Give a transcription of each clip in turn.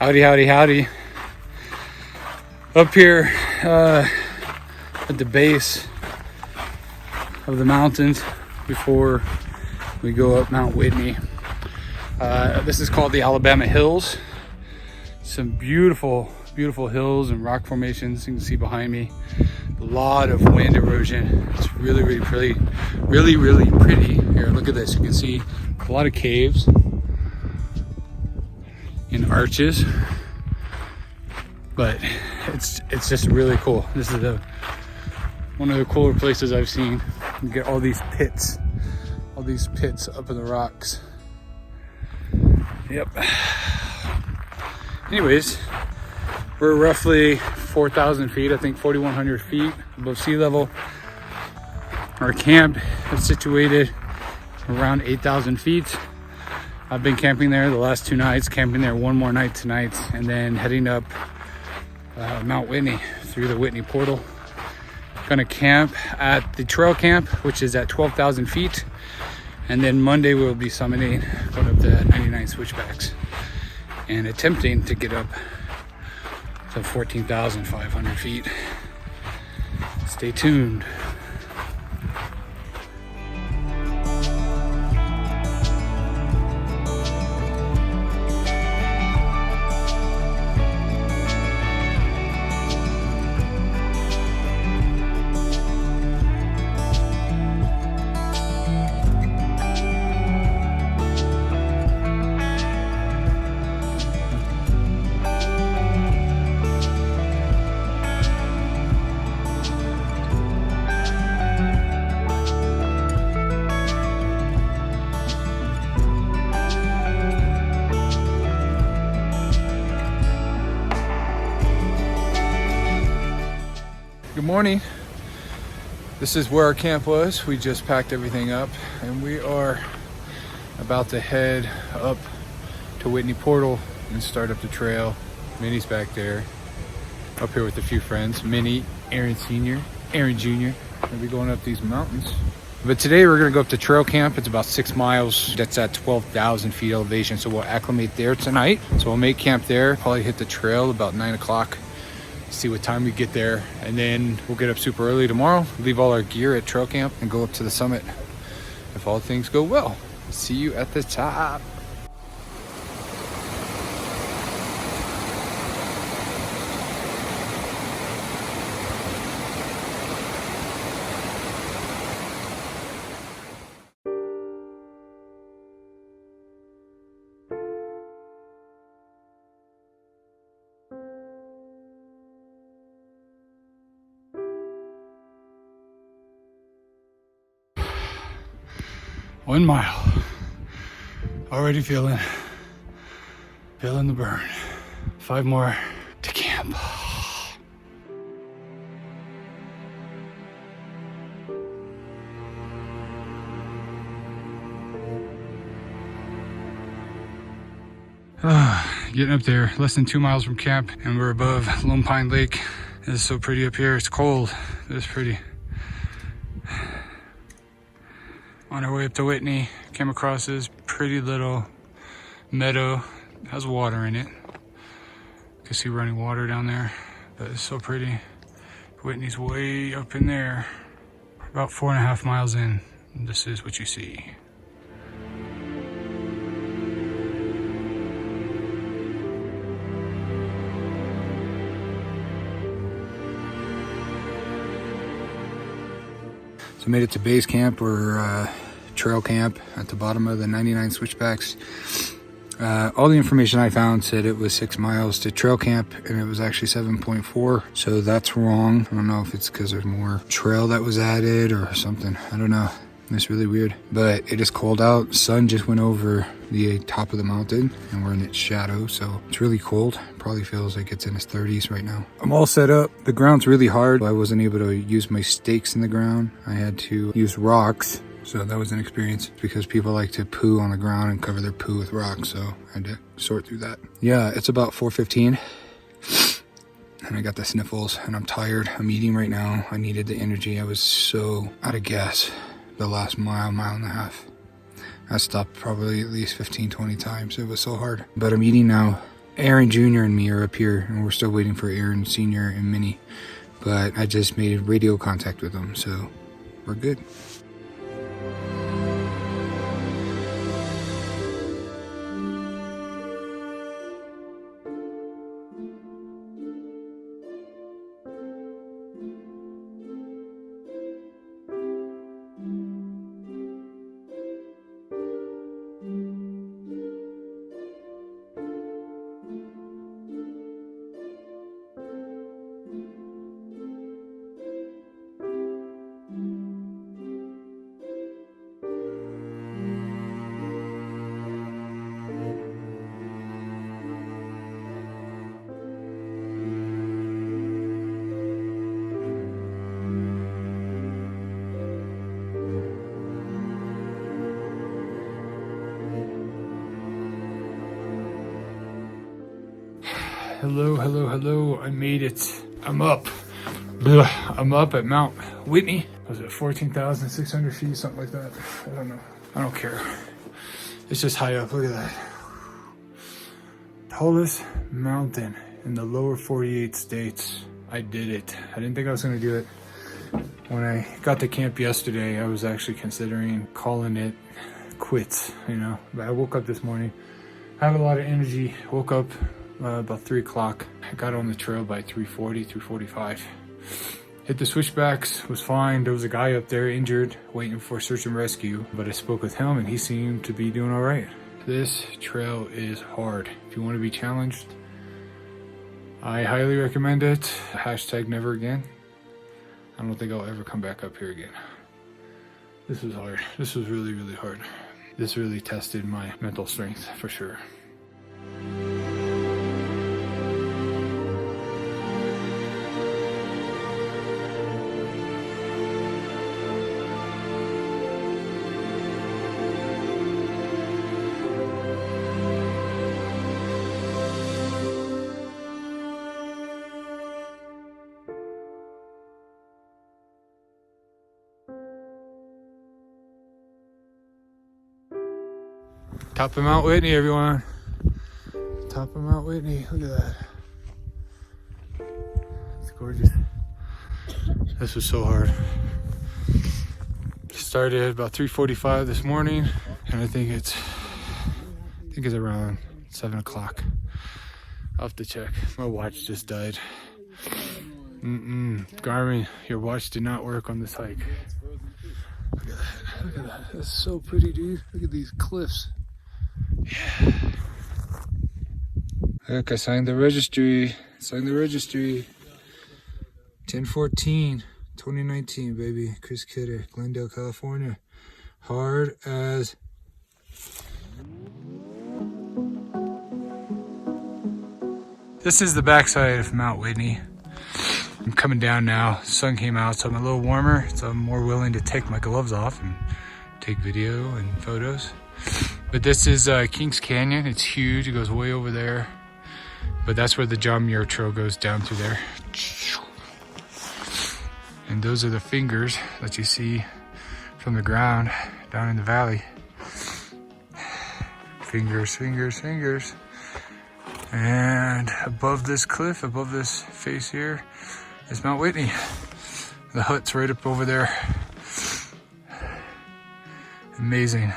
Howdy, howdy, howdy. Up here at the base of the mountains before we go up Mount Whitney. This is called the Alabama Hills. Some beautiful, beautiful hills and rock formations you can see behind me. A lot of wind erosion. It's really, really pretty. Really, really pretty. Here, look at this. You can see a lot of caves and arches, but it's just really cool. This is one of the cooler places I've seen. You get all these pits up in the rocks. Yep. Anyways, we're roughly 4,000 feet, I think 4,100 feet above sea level. Our camp is situated around 8,000 feet. I've been camping there the last 2 nights, camping there one more night tonight, and then heading up Mount Whitney through the Whitney Portal. Gonna camp at the trail camp, which is at 12,000 feet. And then Monday we'll be summiting, going up the 99 switchbacks and attempting to get up to 14,500 feet. Stay tuned. Good morning. This is where our camp was. We just packed everything up and we are about to head up to Whitney Portal and start up the trail. Minnie's back there, up here with a few friends. Minnie, Aaron Sr., Aaron Jr. We'll be going up these mountains. But today we're gonna go up to trail camp. It's about 6 miles. That's at 12,000 feet elevation. So we'll acclimate there tonight. So we'll make camp there, probably hit the trail about 9 o'clock. See what time we get there, and then we'll get up super early tomorrow, leave all our gear at trail camp and go up to the summit if all things go well. See you at the top. One mile. Already feeling the burn. 5 more to camp. Getting up there, less than 2 miles from camp, and we're above Lone Pine Lake. This is so pretty up here. It's cold. It's pretty. On our way up to Whitney, came across this pretty little meadow. It has water in it. You can see running water down there, but it's so pretty. Whitney's way up in there. About 4.5 miles in, and this is what you see. So made it to base camp, or trail camp at the bottom of the 99 switchbacks. All the information I found said it was 6 miles to trail camp, and it was actually 7.4. So that's wrong. I don't know if it's because there's more trail that was added or something. I don't know. It's really weird, but it is cold out. Sun just went over the top of the mountain and we're in its shadow, so it's really cold. Probably feels like it's in its 30s right now. I'm all set up. The ground's really hard. I wasn't able to use my stakes in the ground. I had to use rocks, so that was an experience because people like to poo on the ground and cover their poo with rocks, so I had to sort through that. Yeah, it's about 4:15 and I got the sniffles and I'm tired. I'm eating right now. I needed the energy. I was so out of gas the last mile and a half. I stopped probably at least 15-20 times. It was so hard, but I'm eating now. Aaron Jr. and me are up here, and we're still waiting for Aaron Sr. and Minnie. But I just made radio contact with them, so we're good. Hello, hello, hello. I made it. I'm up. I'm up at Mount Whitney. Was it 14,600 feet, something like that? I don't know. I don't care. It's just high up. Look at that. Tallest mountain in the lower 48 states. I did it. I didn't think I was going to do it. When I got to camp yesterday, I was actually considering calling it quits, you know. But I woke up this morning. I have a lot of energy. Woke up about 3 o'clock. I got on the trail by 3:40, 3:45. Hit the switchbacks, was fine. There was a guy up there injured, waiting for search and rescue, but I spoke with him and he seemed to be doing all right. This trail is hard. If you want to be challenged, I highly recommend it. Hashtag never again. I don't think I'll ever come back up here again. This was hard. This was really, really hard. This really tested my mental strength for sure. Top of Mount Whitney, everyone. Top of Mount Whitney. Look at that. It's gorgeous. This was so hard. Started at about 3:45 this morning, and I think it's around 7 o'clock. I'll have to check. My watch just died. Garmin, your watch did not work on this hike. Look at that. Look at that. That's so pretty, dude. Look at these cliffs. Yeah. Look, I signed the registry. 10/14, 2019, baby. Chris Kidder, Glendale, California. Hard as. This is the backside of Mount Whitney. I'm coming down now. The sun came out, so I'm a little warmer, so I'm more willing to take my gloves off and take video and photos. But this is Kings Canyon. It's huge. It goes way over there. But that's where the John Muir Trail goes down through there. And those are the fingers that you see from the ground down in the valley. Fingers, fingers, fingers. And above this cliff, above this face here, is Mount Whitney. The hut's right up over there. Amazing.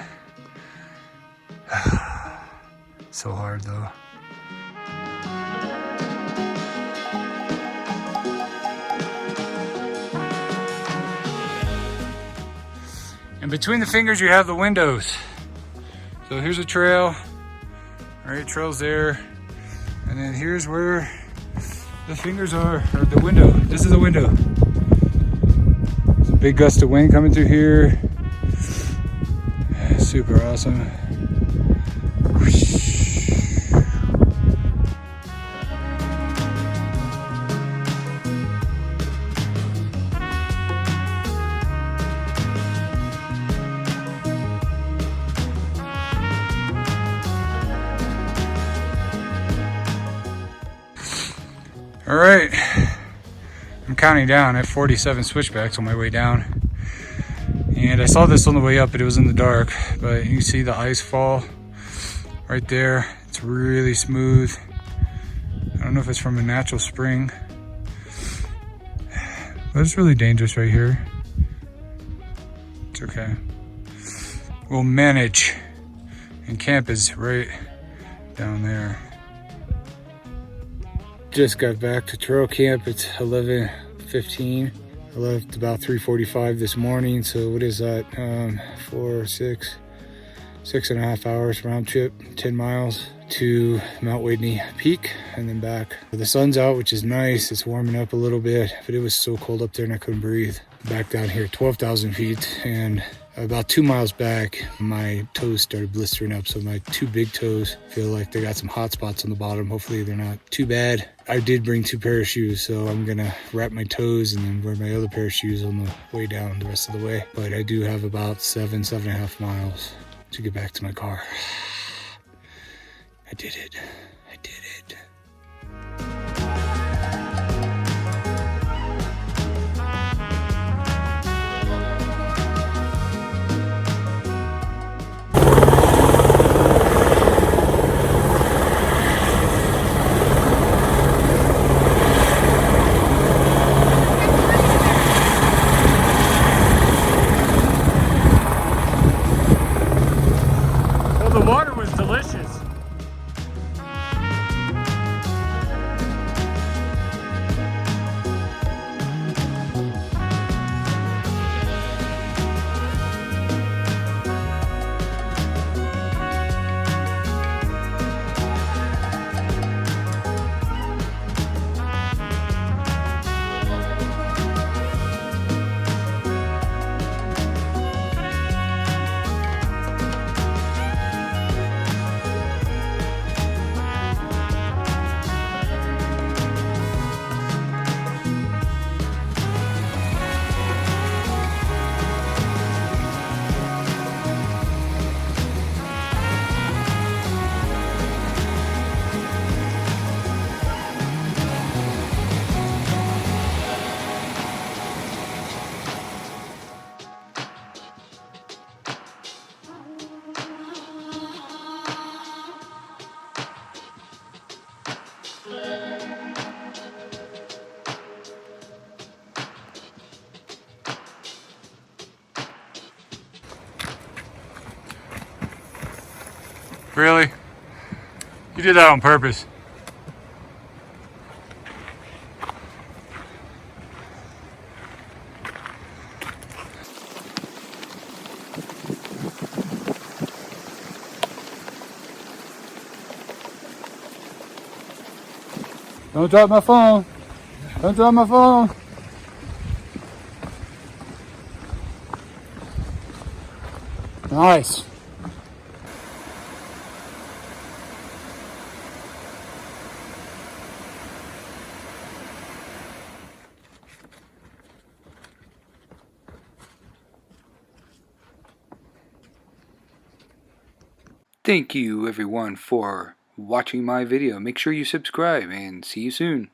So hard though. And between the fingers you have the windows. So here's a trail. Alright, trail's there. And then here's where the fingers are, or the window. This is the window. There's a big gust of wind coming through here. Super awesome. All right, I'm counting down. I have 47 switchbacks on my way down. And I saw this on the way up, but it was in the dark. But you see the ice fall right there. It's really smooth. don't know if it's from a natural spring, but it's really dangerous right here. It's okay. We'll manage. And camp is right down there. Just got back to trail camp. It's 11:15. I left about 3:45 this morning. So what is that? 6.5 hours round trip, 10 miles to Mount Whitney Peak and then back. The sun's out, which is nice. It's warming up a little bit, but it was so cold up there and I couldn't breathe. Back down here, 12,000 feet, and about 2 miles back, my toes started blistering up. So my two big toes feel like they got some hot spots on the bottom. Hopefully they're not too bad. I did bring 2 pairs of shoes, so I'm gonna wrap my toes and then wear my other pair of shoes on the way down the rest of the way. But I do have about 7.5 miles to get back to my car. I did it. I did it. The water was delicious. Really? You did that on purpose. Don't drop my phone. Don't drop my phone. Nice. Thank you everyone for watching my video. Make sure you subscribe and see you soon.